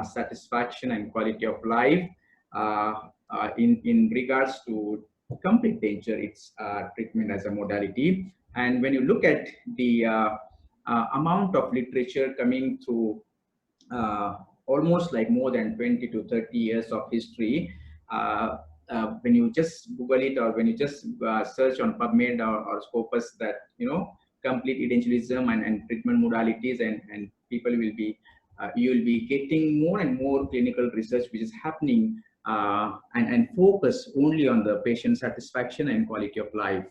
satisfaction and quality of life in regards to complete denture, its treatment as a modality. And when you look at the amount of literature coming through almost like more than 20 to 30 years of history, when you just Google it, or when you just search on PubMed or Scopus, that complete edentullism and treatment modalities, and people will be you will be getting more and more clinical research which is happening, and focus only on the patient satisfaction and quality of life.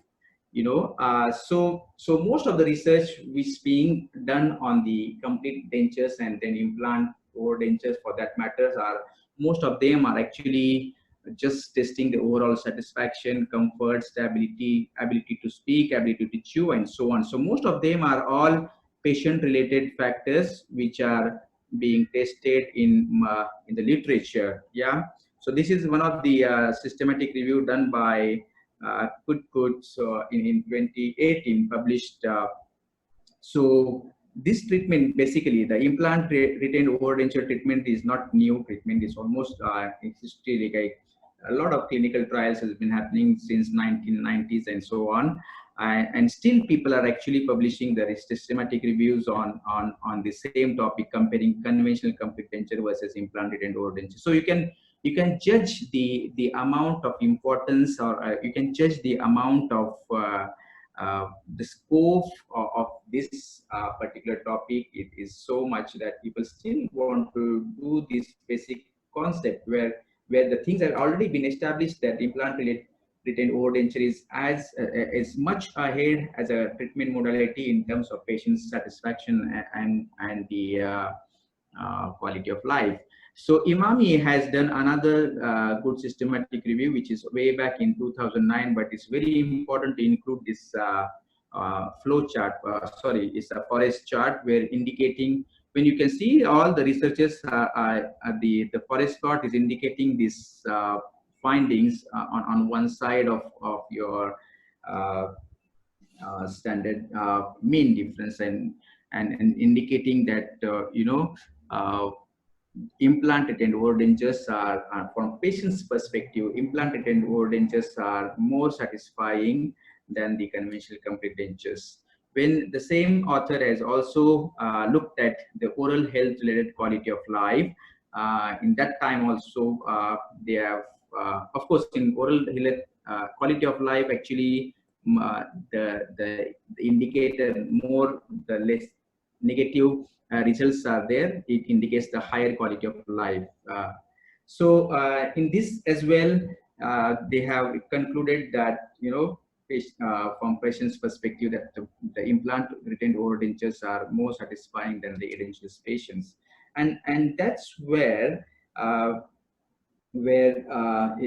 So most of the research which is being done on the complete dentures and then implant or dentures for that matters, are most of them are actually just testing the overall satisfaction, comfort, stability, ability to speak, ability to chew, and so on. So most of them are all patient related factors which are being tested in the literature. Yeah. So this is one of the systematic review done by so in 2018 published. So this treatment, basically the implant retained overdenture treatment, is not new treatment. It's almost in history, like a lot of clinical trials has been happening since 1990s and so on. And still people are actually publishing their systematic reviews on the same topic, comparing conventional complete denture versus implant retained overdenture. So you can judge the amount of importance, or you can judge the amount of the scope of this particular topic. It is so much that people still want to do this basic concept where the things have already been established, that implant retained overdenture is much ahead as a treatment modality in terms of patient satisfaction and the quality of life. So Imami has done another good systematic review, which is way back in 2009, but it's very important to include this flow chart. Sorry, it's a forest chart where indicating, when you can see all the researchers, the forest plot is indicating these findings on one side of your standard mean difference, and indicating that implanted and overdentures are from patient's perspective, implanted and overdentures are more satisfying than the conventional complete dentures. When the same author has also looked at the oral health related quality of life, in that time also they have, of course, in oral health quality of life, actually the indicator more, the less negative results are there. It indicates the higher quality of life. So in this as well, they have concluded that from patient's perspective, that the implant retained overdentures are more satisfying than the edentulous patients, and that's where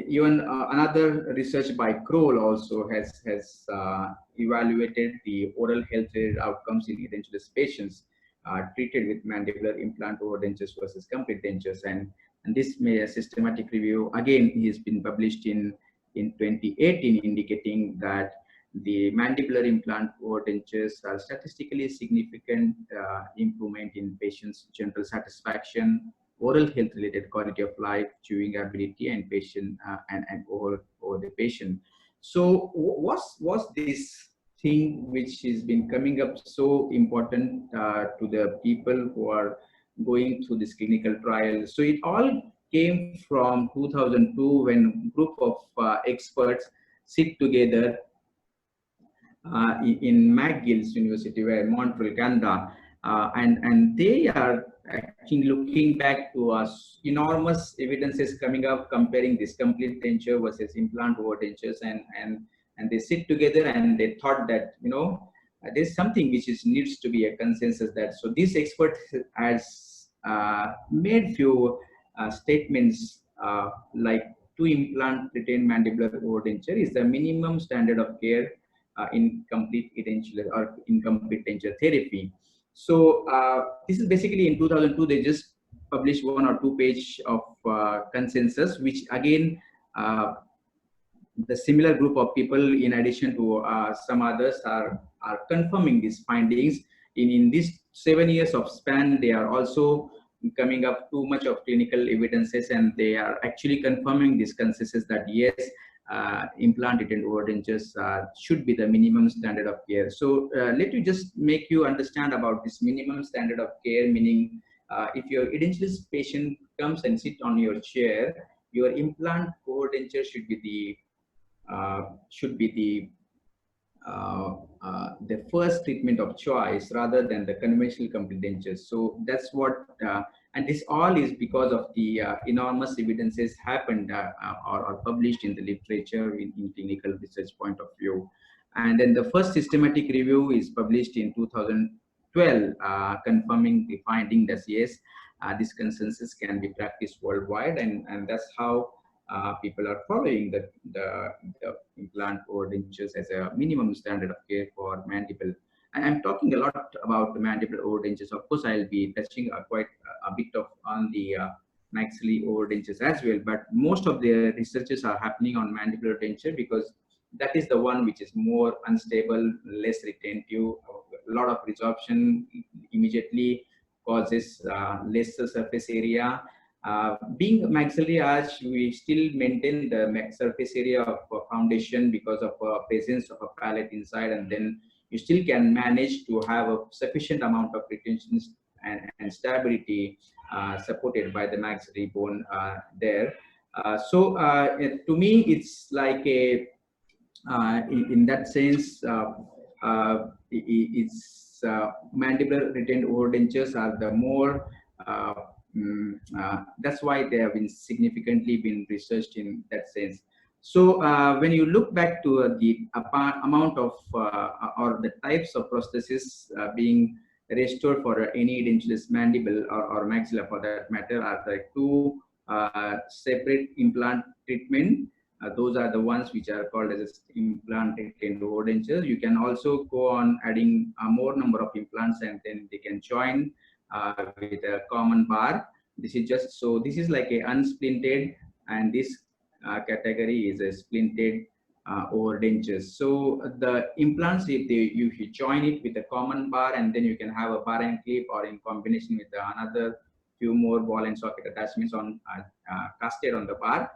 even another research by Kroll also has evaluated the oral health outcomes in edentulous patients treated with mandibular implant overdentures versus complete dentures, and this may a systematic review again has been published in 2018, indicating that the mandibular implant overdentures are statistically significant improvement in patients' general satisfaction, oral health related quality of life, chewing ability, and patient and over the patient. So what's this thing which has been coming up so important to the people who are going through this clinical trial? So it all came from 2002, when a group of experts sit together in McGill's University, where Montreal, Canada, and they are actually looking back to us enormous evidences coming up comparing this complete denture versus implant overdentures, and they sit together and they thought that there's something which needs to be a consensus. That so this expert has made few statements like to implant retained mandibular overdenture is the minimum standard of care in complete edentulous or incomplete denture therapy. So this is basically in 2002, they just published 1 or 2 page of consensus, which again the similar group of people, in addition to some others, are confirming these findings. In this 7 years of span, they are also coming up too much of clinical evidences, and they are actually confirming this consensus that yes, implant retained overdentures should be the minimum standard of care. So let me just make you understand about this minimum standard of care, meaning if your edentulous patient comes and sit on your chair, your implant overdenture should be the first treatment of choice rather than the conventional complete dentures. So that's what, and this all is because of the enormous evidences happened or published in the literature in clinical research point of view. And then the first systematic review is published in 2012, confirming the finding that yes, this consensus can be practiced worldwide, and that's how people are following the implant overdentures as a minimum standard of care for mandible. And I'm talking a lot about the mandible overdentures. Of course, I'll be touching quite a bit of on the maxillary overdentures as well. But most of the researches are happening on mandibular denture because that is the one which is more unstable, less retentive, a lot of resorption immediately causes lesser surface area. Being maxillary arch, we still maintain the surface area of foundation because of presence of a palate inside, and then you still can manage to have a sufficient amount of retention and stability supported by the maxillary bone there. To me, it's like a in that sense, it's mandibular retained overdentures are the more that's why they have been significantly been researched in that sense. So when you look back to the amount of or the types of prosthesis being restored for any edentulous mandible or maxilla for that matter are the two separate implant treatment. Those are the ones which are called as implanted overdentures. You can also go on adding a more number of implants, and then they can join with a common bar. This is just so. This is like a unsplinted, and this category is a splinted overdentures. So the implants, if you join it with a common bar, and then you can have a bar and clip, or in combination with another few more ball and socket attachments on casted on the bar.